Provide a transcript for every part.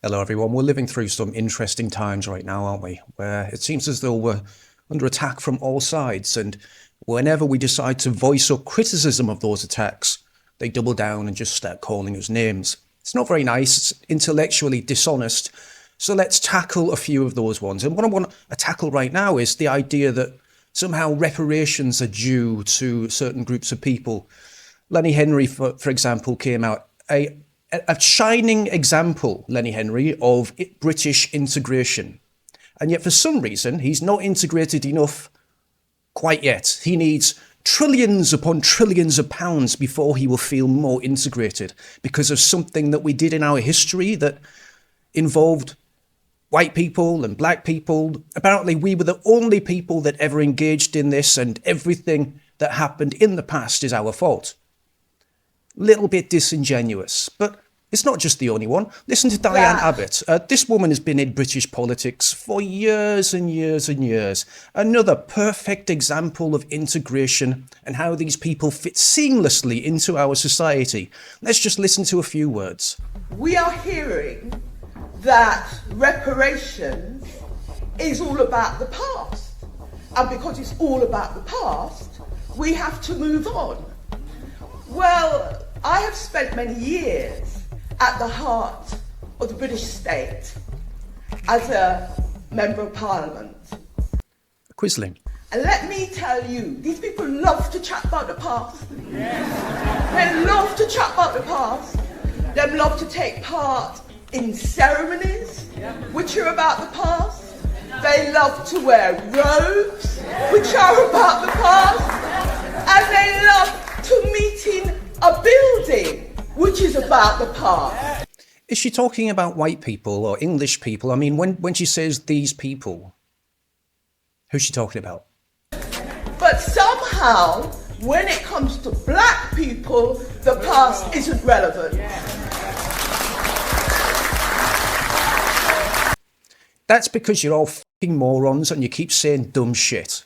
Hello, everyone. We're living through some interesting times right now, aren't we? Where it seems as though we're under attack from all sides, and whenever we decide to voice up criticism of those attacks, they double down and just start calling us names. It's not very nice, it's intellectually dishonest, so let's tackle a few of those ones. And what I want to tackle right now is the idea that somehow reparations are due to certain groups of people. Lenny Henry, for example, came out a shining example, Lenny Henry, of British integration. And yet for some reason, he's not integrated enough quite yet. He needs trillions upon trillions of pounds before he will feel more integrated because of something that we did in our history that involved white people and black people. Apparently, we were the only people that ever engaged in this, and everything that happened in the past is our fault. Little bit disingenuous, but it's not just the only one. Listen to Diane Abbott. This woman has been in British politics for years and years and years. Another perfect example of integration and how these people fit seamlessly into our society. Let's just listen to a few words. We are hearing that reparations is all about the past. And because it's all about the past, we have to move on. Well, I have spent many years at the heart of the British state as a member of parliament. Quisling. And let me tell you, these people love to chat about the past. They love to chat about the past. They love to take part in ceremonies which are about the past. They love to wear robes which are about the past. And they love to meet in a building which is about the past. Is she talking about white people or English people? I mean, when she says these people, who's she talking about? But somehow, when it comes to black people, the past isn't relevant. That's because you're all fucking morons and you keep saying dumb shit.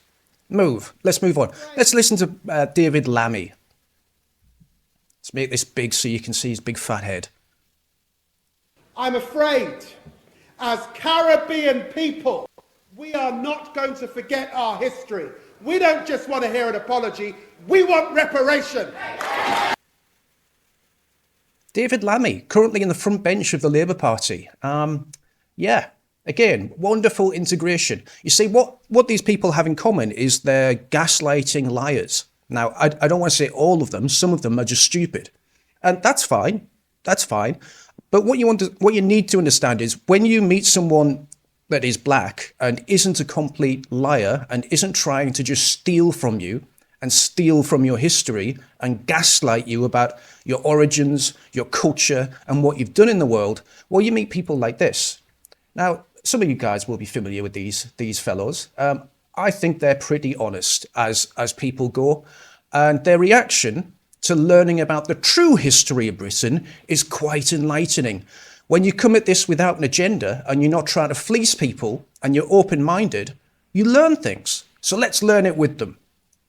Let's move on. Let's listen to David Lammy. Let's make this big so you can see his big fat head. I'm afraid, as Caribbean people, we are not going to forget our history. We don't just want to hear an apology, we want reparation. David Lammy, currently in the front bench of the Labour Party. Yeah, again, wonderful integration. You see, what these people have in common is they're gaslighting liars. Now, I don't want to say all of them. Some of them are just stupid. And that's fine. That's fine. But what you need to understand is when you meet someone that is black and isn't a complete liar and isn't trying to just steal from you and steal from your history and gaslight you about your origins, your culture, and what you've done in the world, well, you meet people like this. Now, some of you guys will be familiar with these fellows. I think they're pretty honest as people go, and their reaction to learning about the true history of Britain is quite enlightening. When you come at this without an agenda and you're not trying to fleece people and you're open-minded, you learn things. So let's learn it with them.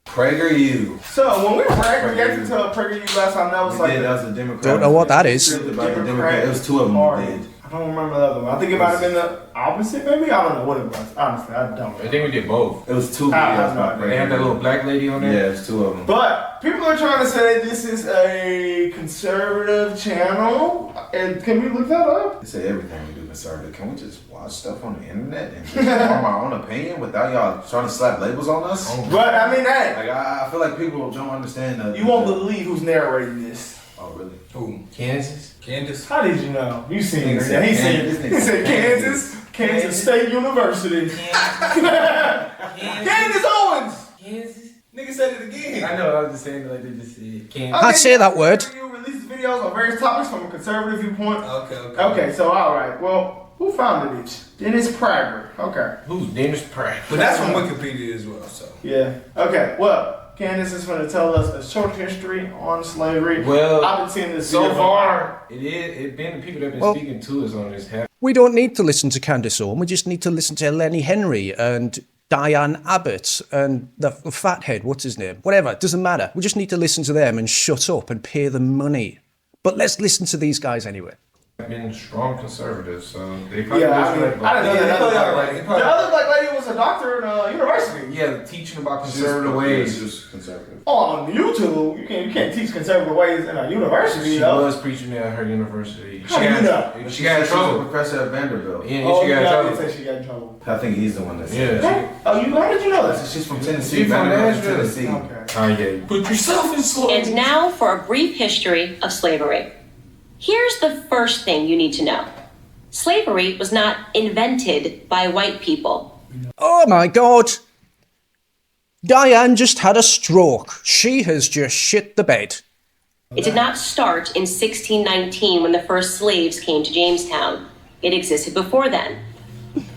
PragerU. So when we reacted to PragerU last time, that was like that was a Democrat. Don't know what that is. It was two of them. I don't remember the other one. I think it might have been the opposite, maybe. I don't know what it was. Honestly, I don't. I think we did both. It was two videos about They had that little black lady on there. Yeah, it was two of them. But people are trying to say this is a conservative channel. And can we look that up? They say everything we do conservative. Can we just watch stuff on the internet and just form our own opinion without y'all trying to slap labels on us? But I mean, hey, like I feel like people don't understand. You won't believe who's narrating this. Oh really? Who? Candace? How did you know? You seen it? Yeah, he said Kansas State University. Candace Owens. Kansas? Nigga said it again. I know. I was just saying like they just said Kansas. Can't say that word. You release videos on various topics from a conservative viewpoint. Okay. So all right. Well, who founded it? Dennis Prager. Okay. Who's Dennis Prager? But that's from Wikipedia as well. So yeah. Okay. Well. Candace is going to tell us a short history on slavery. Well, I've been seeing this so far. It's been the people that have been speaking to us on this. We don't need to listen to Candace Owens. We just need to listen to Lenny Henry and Diane Abbott and the fathead. What's his name? Whatever. It doesn't matter. We just need to listen to them and shut up and pay them money. But let's listen to these guys anyway. Been strong conservatives, so they probably Yeah, I didn't know that other black lady. He probably- The other black lady was a doctor in a university. Yeah, teaching about She's conservative ways. just conservative. On YouTube, you can't teach conservative ways in a university. She though. was preaching at her university. How do you know? She got in She's a trouble. professor at Vanderbilt. Yeah, Oh, she got in yeah, I trouble. did say she got in trouble. I think he's the one that Yeah, said that. Oh, how did you know that? She's from Tennessee. She from Vanderbilt, Nashville. Tennessee. Okay. Kanye. Put yourself in slow. And now for a brief history of slavery. Here's the first thing you need to know. Slavery was not invented by white people. Oh my god! Diane just had a stroke. She has just shit the bed. It did not start in 1619 when the first slaves came to Jamestown. It existed before then.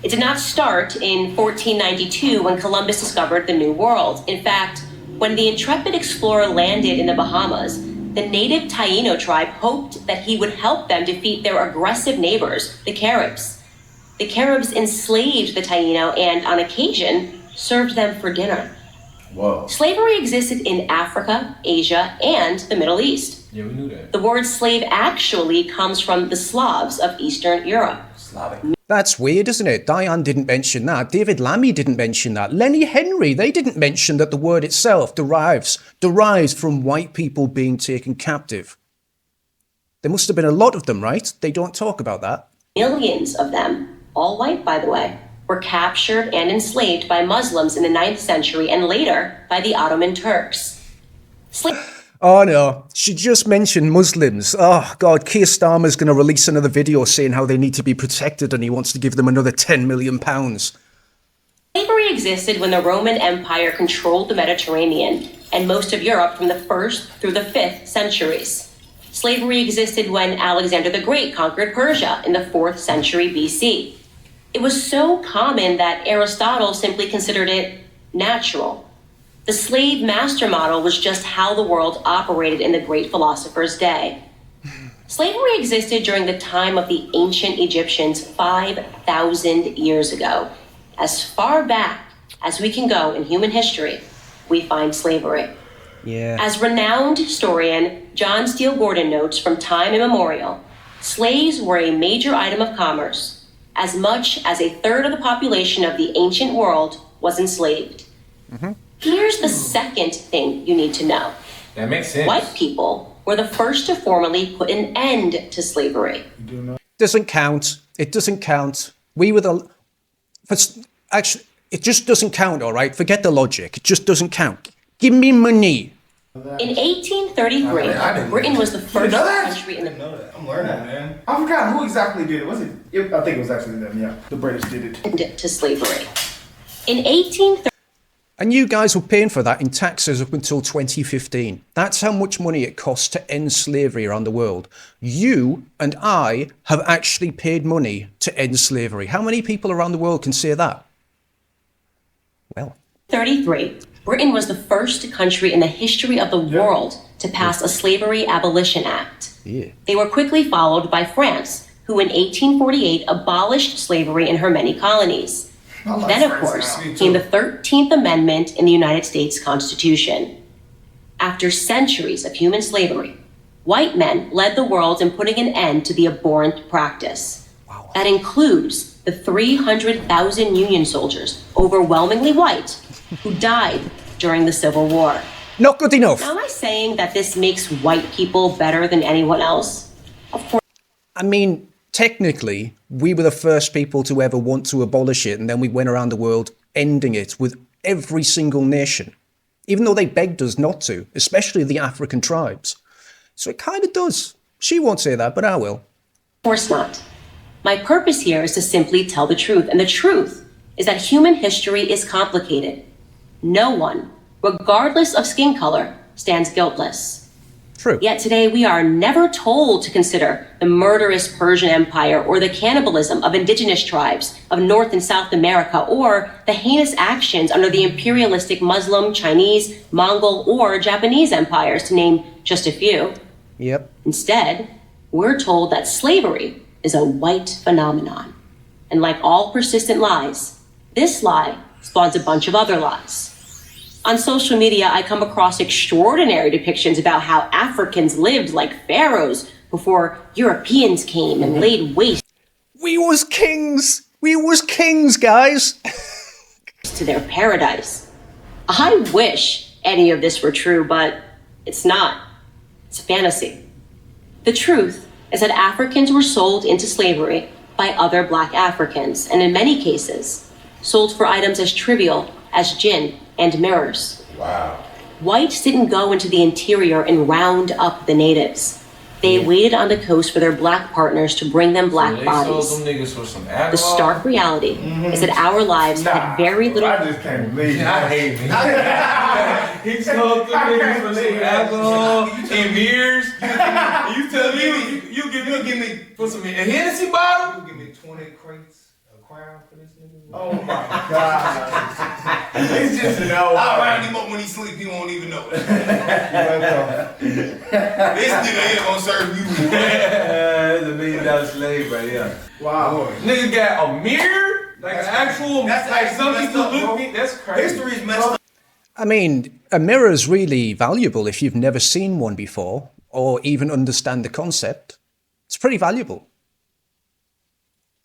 It did not start in 1492 when Columbus discovered the New World. In fact, when the intrepid explorer landed in the Bahamas, the native Taino tribe hoped that he would help them defeat their aggressive neighbors, the Caribs. The Caribs enslaved the Taino and, on occasion, served them for dinner. Whoa. Slavery existed in Africa, Asia, and the Middle East. Yeah, we knew that. The word slave actually comes from the Slavs of Eastern Europe. Slavic. That's weird, isn't it? Diane didn't mention that. David Lammy didn't mention that. Lenny Henry, they didn't mention that the word itself derives from white people being taken captive. There must have been a lot of them, right? They don't talk about that. Millions of them, all white by the way, were captured and enslaved by Muslims in the 9th century and later by the Ottoman Turks. Oh no, she just mentioned Muslims. Oh God, Keir Starmer's going to release another video saying how they need to be protected and he wants to give them another £10 million. Slavery existed when the Roman Empire controlled the Mediterranean and most of Europe from the 1st through the 5th centuries. Slavery existed when Alexander the Great conquered Persia in the 4th century BC. It was so common that Aristotle simply considered it natural. The slave master model was just how the world operated in the great philosopher's day. Slavery existed during the time of the ancient Egyptians 5,000 years ago. As far back as we can go in human history, we find slavery. Yeah. As renowned historian John Steele Gordon notes from time immemorial, slaves were a major item of commerce. As much as a third of the population of the ancient world was enslaved. Mm-hmm. Here's the second thing you need to know. That makes sense. White people were the first to formally put an end to slavery. Doesn't count. It doesn't count. We were the... Actually, it just doesn't count, all right? Forget the logic. It just doesn't count. Give me money. In 1833, Britain was the first country in the... I'm learning, man. I forgot who exactly did it. Was it? I think it was actually them, yeah. The British did it. To slavery. In 1830... And you guys were paying for that in taxes up until 2015. That's how much money it costs to end slavery around the world. You and I have actually paid money to end slavery. How many people around the world can say that? Well. 33, Britain was the first country in the history of the world to pass a Slavery Abolition Act. Yeah. They were quickly followed by France, who in 1848 abolished slavery in her many colonies. Then, of course, came the 13th Amendment in the United States Constitution. After centuries of human slavery, white men led the world in putting an end to the abhorrent practice. Wow. That includes the 300,000 Union soldiers, overwhelmingly white, who died during the Civil War. Not good enough. Now, am I saying that this makes white people better than anyone else? Of course. I mean, technically, we were the first people to ever want to abolish it, and then we went around the world ending it with every single nation, even though they begged us not to, especially the African tribes. So it kind of does. She won't say that, but I will. Of course not. My purpose here is to simply tell the truth, and the truth is that human history is complicated. No one, regardless of skin color, stands guiltless. True. Yet today we are never told to consider the murderous Persian Empire or the cannibalism of indigenous tribes of North and South America or the heinous actions under the imperialistic Muslim, Chinese, Mongol, or Japanese empires, to name just a few. Yep. Instead, we're told that slavery is a white phenomenon. And like all persistent lies, this lie spawns a bunch of other lies. On social media, I come across extraordinary depictions about how Africans lived like pharaohs, before Europeans came and laid waste We was kings! We was kings, guys! to their paradise. I wish any of this were true, but it's not. It's a fantasy. The truth is that Africans were sold into slavery by other black Africans, and in many cases, sold for items as trivial as gin and mirrors. Wow. Whites didn't go into the interior and round up the natives. They waited on the coast for their black partners to bring them black bodies. Sold them niggas for some alcohol. The stark reality is that our lives had very little. I just can't believe it. I hate it. He sold them niggas for some alcohol and beers. You tell me you give me for some a Hennessy bottle? You give me 20 crates of Crown for this nigga? Oh my God. It's just no. I'll round him up when he sleep. He won't even know it. This nigga here gonna serve you. That's $1 million slave right here. Wow. Nigga got a mirror, like an actual. That's like actually some messed people up, look bro. me. That's crazy. History's messed up. I mean, a mirror's really valuable if you've never seen one before, or even understand the concept. It's pretty valuable.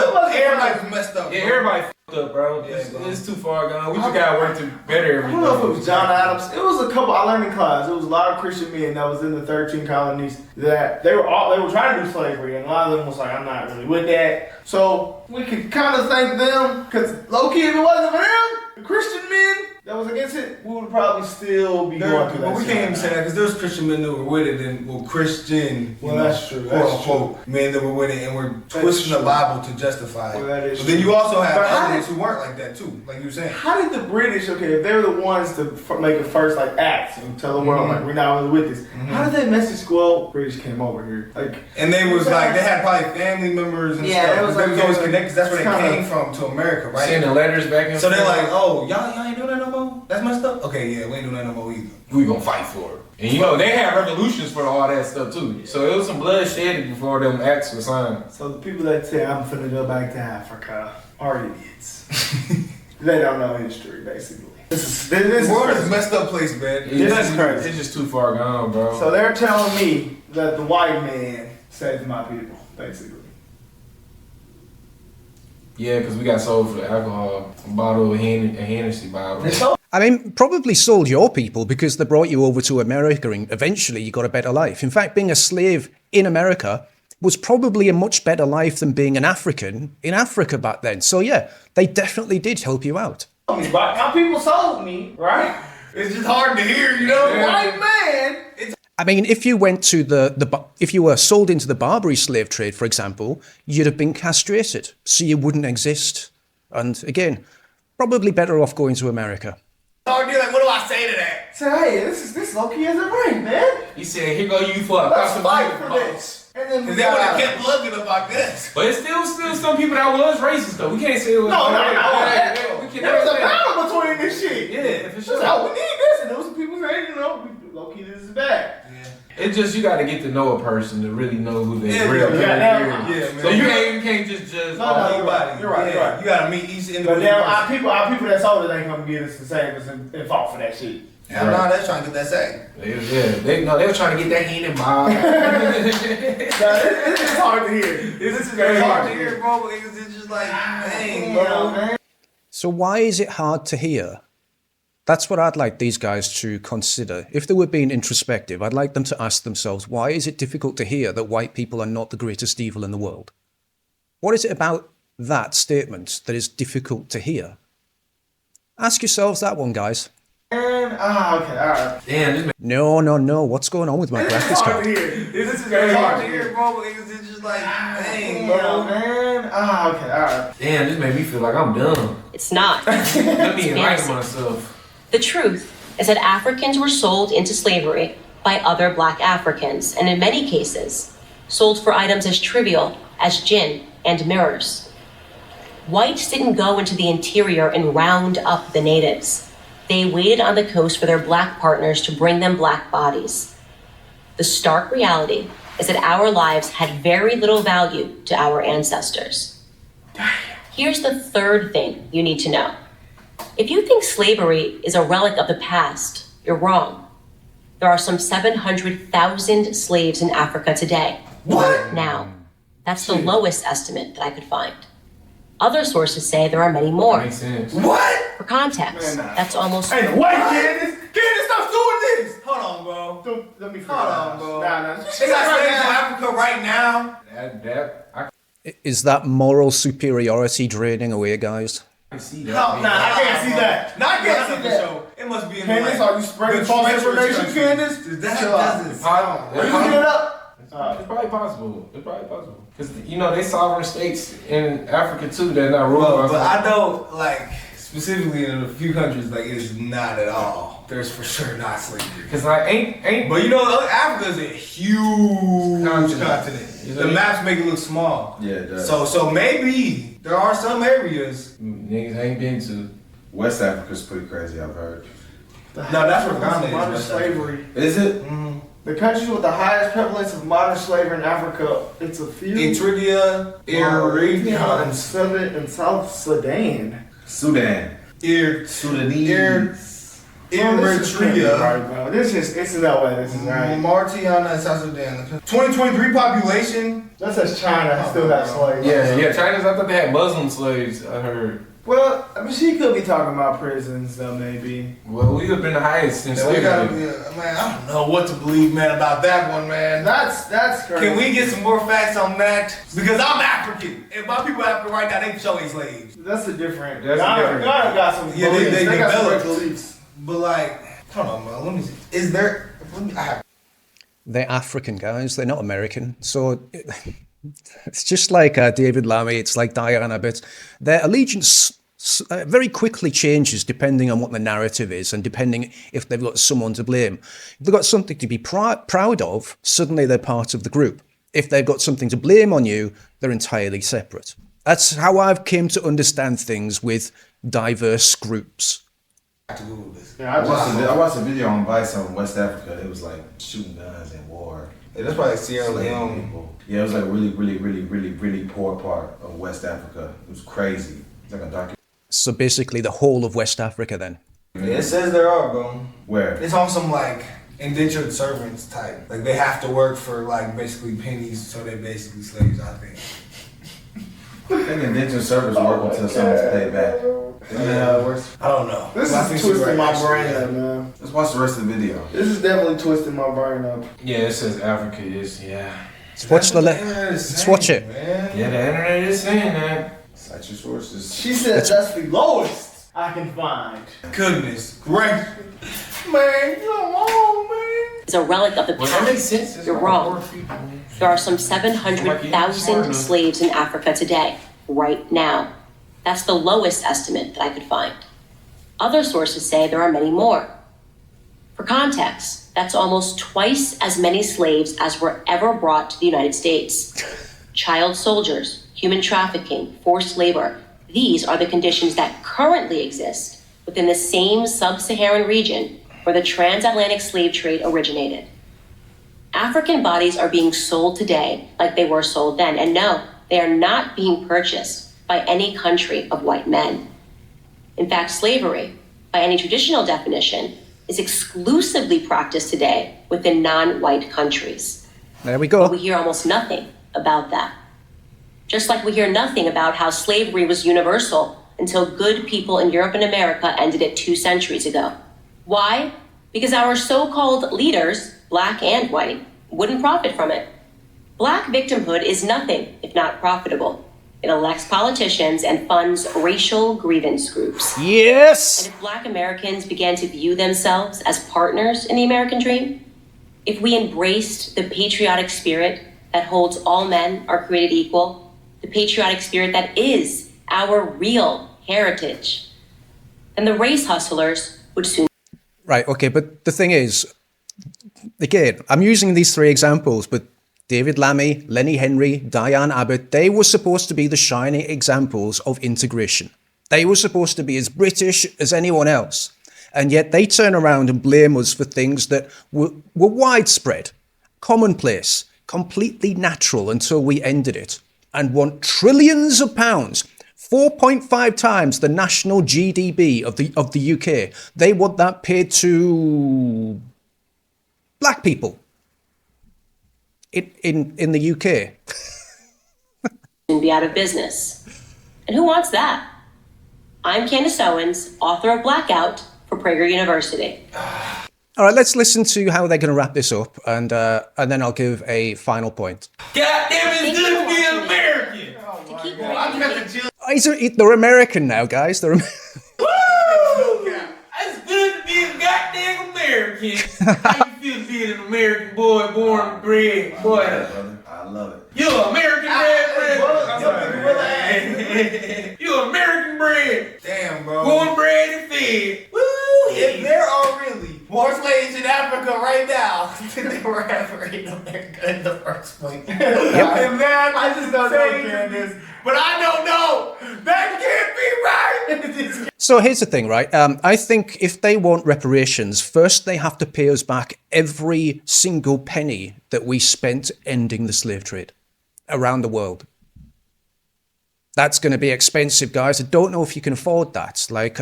Everybody's messed up. Yeah, everybody fucked up, bro. It's too far gone. We just gotta work to better I everything. don't know if it was John Adams. It was a couple. I learned in class. It was a lot of Christian men that was in the 13 colonies that they were trying to do slavery, and a lot of them was like, "I'm not really with that." So we could kind of thank them, because low key, if it wasn't for them, the Christian men that was against it, we would probably still be going through that. But we can't even say that because there's Christian men that were with it and were Christian. Well, that's true. That's quote unquote men that were with it and were twisting the true. Bible to justify it. Well, that is But then true. you also have But how others did- who weren't like that too, like you were saying. How did the British, okay, if they were the ones to make a first like act and tell the world like we're not really with this, how did that message go? British came over here, like, And they was like, they had probably family members and Yeah, stuff. it was They like- was always connected 'cause that's where they it's kinda- came from to America, right? Sending letters back and So they're forth. like, oh, y'all ain't doing that no more? That's messed up? Okay, yeah, we ain't doing that no more either. we gonna fight for it. And you know, they had revolutions for all that stuff too. So it was some bloodshed before them acts were signed. so the people that say I'm finna go back to Africa are idiots. They don't know history, basically. This The is world is a crazy. messed up place, man. This is crazy. It's just too far gone, bro. So they're telling me that the white man saved my people, basically. Yeah, because we got sold for the alcohol, a bottle of a Hennessy bottle. I mean, probably sold your people because they brought you over to America and eventually you got a better life. In fact, being a slave in America was probably a much better life than being an African in Africa back then. So yeah, they definitely did help you out. Right? My people sold me, right? It's just hard to hear, you know? White man. I mean, if you went to if you were sold into the Barbary slave trade, for example, you'd have been castrated, so you wouldn't exist. And again, probably better off going to America. Hard to hear, like, what do I say to that? Say, hey, this low-key isn't right, man. He said, here go you for a Let's custom fight labor for box. this. And then Because they would have kept plugging about this. But it's still some people that was racist though. We can't say it was. No. We There can't was a say that. battle between this shit. Yeah, for It's sure. like, oh, we need this. And there was some people saying, you know, low-key, this is bad. It's just you got to get to know a person to really know who they Yeah, real yeah, character is. man. So you can't just judge. No, no, Anybody. You're right. Yeah, you gotta meet each But individual now person. our people that's older ain't gonna get us the same as and fought for that shit. Hell no, they're trying to get that sack. They were trying to get that hand in Bob. This is hard to hear. This is very hard to hear. bro, because it's just like, dang, Damn, bro. man. So why is it hard to hear? That's what I'd like these guys to consider. If they were being introspective, I'd like them to ask themselves, why is it difficult to hear that white people are not the greatest evil in the world? What is it about that statement that is difficult to hear? Ask yourselves that one, guys. Okay, alright. Damn, this No. What's going on with my This is graphics hard card? to hear. This is very hard to hear. bro, because it's just like, dang, Damn, man. Okay, alright. damn, this made me feel like I'm dumb. It's not. Let me enlighten fantasy. myself. The truth is that Africans were sold into slavery by other black Africans, and in many cases, sold for items as trivial as gin and mirrors. Whites didn't go into the interior and round up the natives. They waited on the coast for their black partners to bring them black bodies. The stark reality is that our lives had very little value to our ancestors. Here's the third thing you need to know. If you think slavery is a relic of the past, you're wrong. There are some 700,000 slaves in Africa today, What? Now, that's the lowest estimate that I could find. Other sources say there are many more. Makes sense. What? For context, that's almost Hey, wait, Candace! Candace, stop doing this! Hold on, bro. Don't let me Hold on, bro. Nah. They got slaves in Africa right now. Is that moral superiority draining away, guys? I can see No, that. I can't see that. No, I can't see see that. that. It must be in Candace, like, are you spreading the false treacherous information, country. Candace? That Chill out. doesn't Are you looking it up? It's probably possible. It's probably possible. Because, you know, they sovereign states in Africa, too. They're not ruled But by I know, like, specifically in a few countries, like, it's not at all. There's for sure not slavery. Because, like, ain't. But you know, Africa is a huge continent. You The know? maps make it look small. Yeah, it does. So maybe there are some areas. Niggas ain't been to. West Africa's pretty crazy, I've heard. No, that's where Ghana is. Modern West slavery. Is it? The countries with the highest prevalence of modern slavery in Africa, it's a few. Eritrea, Eritrea, and Southern and South Sudan. Sudan. Sudanese. Eritrea. Right, bro. This is, it's no way this is right. Martiana, South Sudan. 2023 population. That says China still has slaves. Yeah, China's, I thought they had Muslim slaves, I heard. Well, I mean, she could be talking about prisons, though, maybe. Well, we have been the highest in Yeah, we slavery. gotta be, man, I don't know what to believe, man, about that one, man. That's crazy. Can we get some more facts on that? Because I'm African. And my people in Africa right now, they showing slaves. That's a different. That's a different- Ghana got some Yeah, beliefs. they got some developed. great beliefs. But like, hold on, man, let me see. Is there, I have They're African, guys. They're not American. So it's just like David Lammy. It's like Diana Abbott. Their allegiance very quickly changes depending on what the narrative is and depending if they've got someone to blame. If they've got something to be proud of, suddenly they're part of the group. If they've got something to blame on you, they're entirely separate. That's how I've came to understand things with diverse groups. to Google this. Yeah, I watched a video on Vice on West Africa. It was like shooting guns in war. Yeah, that's probably Sierra Slaving Leone. people. Yeah, it was like really poor part of West Africa. It was crazy. It's like a documentary. So basically the whole of West Africa then. Yeah, it says there are, bro. Where? It's on some like indentured servants type. Like they have to work for like basically pennies, so they're basically slaves, I think. I think indentured servants work until someone's paid back. Isn't that how it works? I don't know. This But I think is she's twisting right, my actually, brain yeah. up, man. Let's watch the rest of the video. This is definitely twisting my brain up. Yeah, it says Africa is, yeah. Let's watch the Internet is let's watch saying, it. man. Yeah, the internet is saying that. Cite your sources. She said that's the lowest I can find. Goodness gracious. Man, come on, man. Is a relic of the Well, that makes past. sense. You're wrong. There are some 700,000 slaves in Africa today, right now. That's the lowest estimate that I could find. Other sources say there are many more. For context, that's almost twice as many slaves as were ever brought to the United States. Child soldiers, human trafficking, forced labor, these are the conditions that currently exist within the same sub-Saharan region where the transatlantic slave trade originated. African bodies are being sold today like they were sold then, and no, they are not being purchased by any country of white men. In fact, slavery, by any traditional definition, is exclusively practiced today within non-white countries. There we But go. we hear almost nothing about that. Just like we hear nothing about how slavery was universal until good people in Europe and America ended it 2 centuries ago. Why? Because our so-called leaders, black and white, wouldn't profit from it. Black victimhood is nothing if not profitable. It elects politicians and funds racial grievance groups. And Yes! if black Americans began to view themselves as partners in the American dream, if we embraced the patriotic spirit that holds all men are created equal, the patriotic spirit that is our real heritage, then the race hustlers would soon. Right, okay, but the thing is, again, I'm using these 3 examples, but David Lammy, Lenny Henry, Diane Abbott, they were supposed to be the shining examples of integration. They were supposed to be as British as anyone else. And yet they turn around and blame us for things that were widespread, commonplace, completely natural until we ended it, and want trillions of pounds, 4.5 times the national GDP of the UK. They want that paid to black people. in the UK. And be out of business. And who wants that? I'm Candace Owens, author of Blackout for Prager University. All right, let's listen to how they're going to wrap this up, and then I'll give a final point. God damn, it's good to be an American. They're American now, guys. They're Woo! It's good to be a goddamn American. How you feel being an American boy, born and bred, boy? I love it. You're American bred. You're American bred. Damn, bro. Born, bred, and fed. Woo! If there are really more slaves in Africa right now than there were ever in America in the first place. And man, I just don't know, Candace. But I don't know. That can't be right. So here's the thing, right? I think if they want reparations, first they have to pay us back every single penny that we spent ending the slave trade around the world. That's going to be expensive, guys. I don't know if you can afford that. Like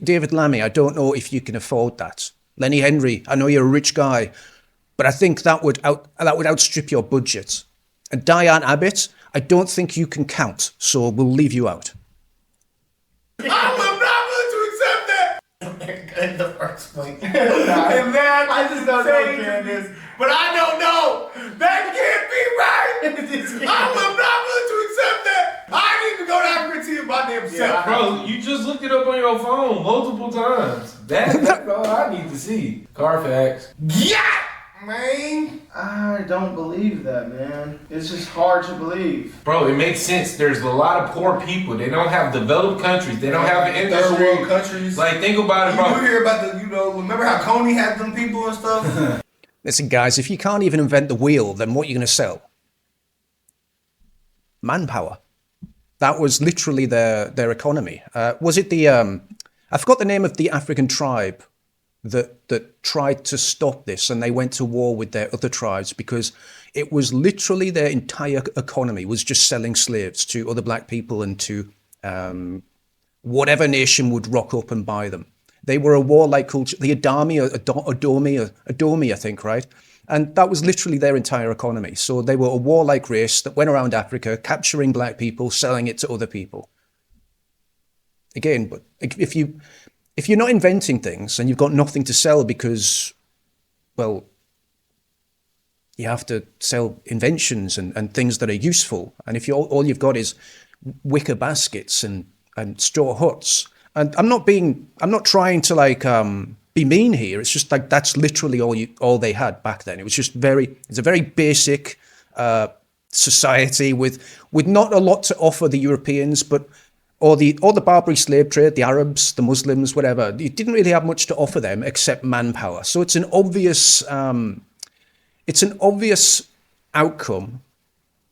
David Lammy, I don't know if you can afford that. Lenny Henry, I know you're a rich guy, but I think that would outstrip your budget. And Diane Abbott, I don't think you can count, so we'll leave you out. I'm not willing to accept that. America in the first place. And man, I just don't know, Candace. But I don't know. That can't be right. I'm not willing to accept that. I need to go to Africa and see it by themselves. Yeah, bro, you just looked it up on your phone multiple times. That's all I need to see. Carfax. Yeah, man. I don't believe that, man. It's just hard to believe. Bro, it makes sense. There's a lot of poor people. They don't have developed countries. They don't have an industry. Third world countries. Like, think about it, bro. You do hear about remember how Coney had them people and stuff? Listen, guys, if you can't even invent the wheel, then what are you going to sell? Manpower. That was literally their economy. Was it the... I forgot the name of the African tribe that tried to stop this, and they went to war with their other tribes because it was literally their entire economy was just selling slaves to other black people and to whatever nation would rock up and buy them. They were a warlike culture, the Adomi, I think, right? And that was literally their entire economy. So they were a warlike race that went around Africa, capturing black people, selling it to other people. Again, but if you're not inventing things and you've got nothing to sell because, well, you have to sell inventions and things that are useful. And if all you've got is wicker baskets and straw huts, and I'm not trying to be mean here. It's just like that's literally all they had back then. It was just it's a very basic society with not a lot to offer the Europeans, or the Barbary slave trade, the Arabs, the Muslims, whatever. It didn't really have much to offer them except manpower. So it's an obvious outcome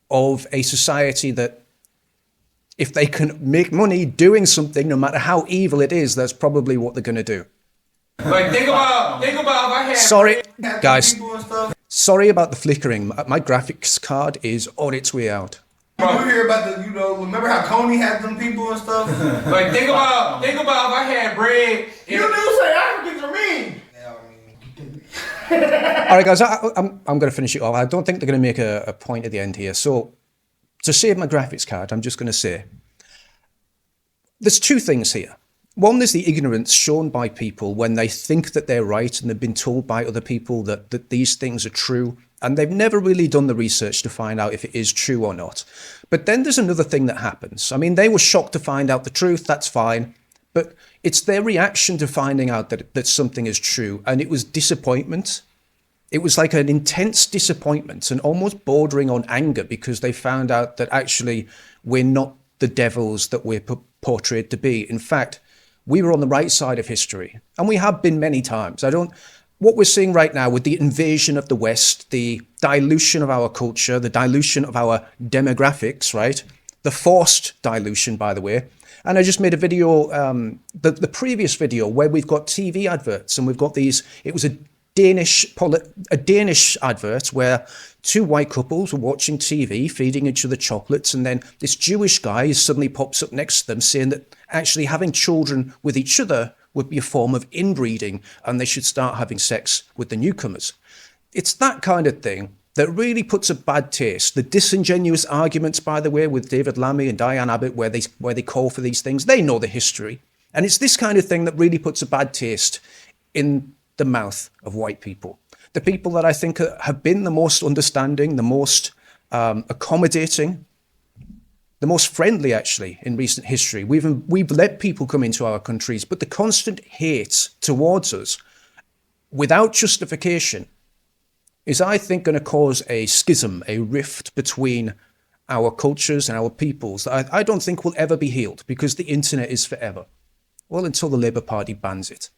of a society that, if they can make money doing something, no matter how evil it is, that's probably what they're going to do. Like, think about if I had... Sorry, guys. Sorry about the flickering. My graphics card is on its way out. You do hear about remember how Coney had them people and stuff? Like, think about if I had bread... You do say Africans are mean. All right, guys, I'm going to finish it off. I don't think they're going to make a point at the end here. So, to save my graphics card, I'm just going to say, there's two things here. One is the ignorance shown by people when they think that they're right and they've been told by other people that these things are true, and they've never really done the research to find out if it is true or not. But then there's another thing that happens. I mean, they were shocked to find out the truth, that's fine, but it's their reaction to finding out that something is true, and it was disappointment. It was like an intense disappointment and almost bordering on anger because they found out that actually we're not the devils that we're portrayed to be. In fact, we were on the right side of history, and we have been many times. What we're seeing right now with the invasion of the West, the dilution of our culture, the dilution of our demographics, right? The forced dilution, by the way. And I just made a video, the previous video, where we've got TV adverts, and we've got these, it was a Danish advert where two white couples were watching TV, feeding each other chocolates, and then this Jewish guy suddenly pops up next to them saying that actually having children with each other would be a form of inbreeding and they should start having sex with the newcomers. It's that kind of thing that really puts a bad taste. The disingenuous arguments, by the way, with David Lammy and Diane Abbott, where they call for these things, they know the history. And it's this kind of thing that really puts a bad taste in the mouth of white people. The people that I think have been the most understanding, the most accommodating, the most friendly, actually, in recent history. We've let people come into our countries, but the constant hate towards us, without justification, is, I think, going to cause a schism, a rift between our cultures and our peoples that I don't think will ever be healed, because the internet is forever. Well, until the Labour Party bans it.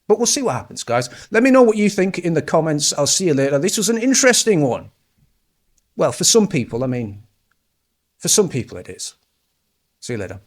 But we'll see what happens, guys. Let me know what you think in the comments. I'll see you later. This was an interesting one. Well, for some people, for some people it is. See you later.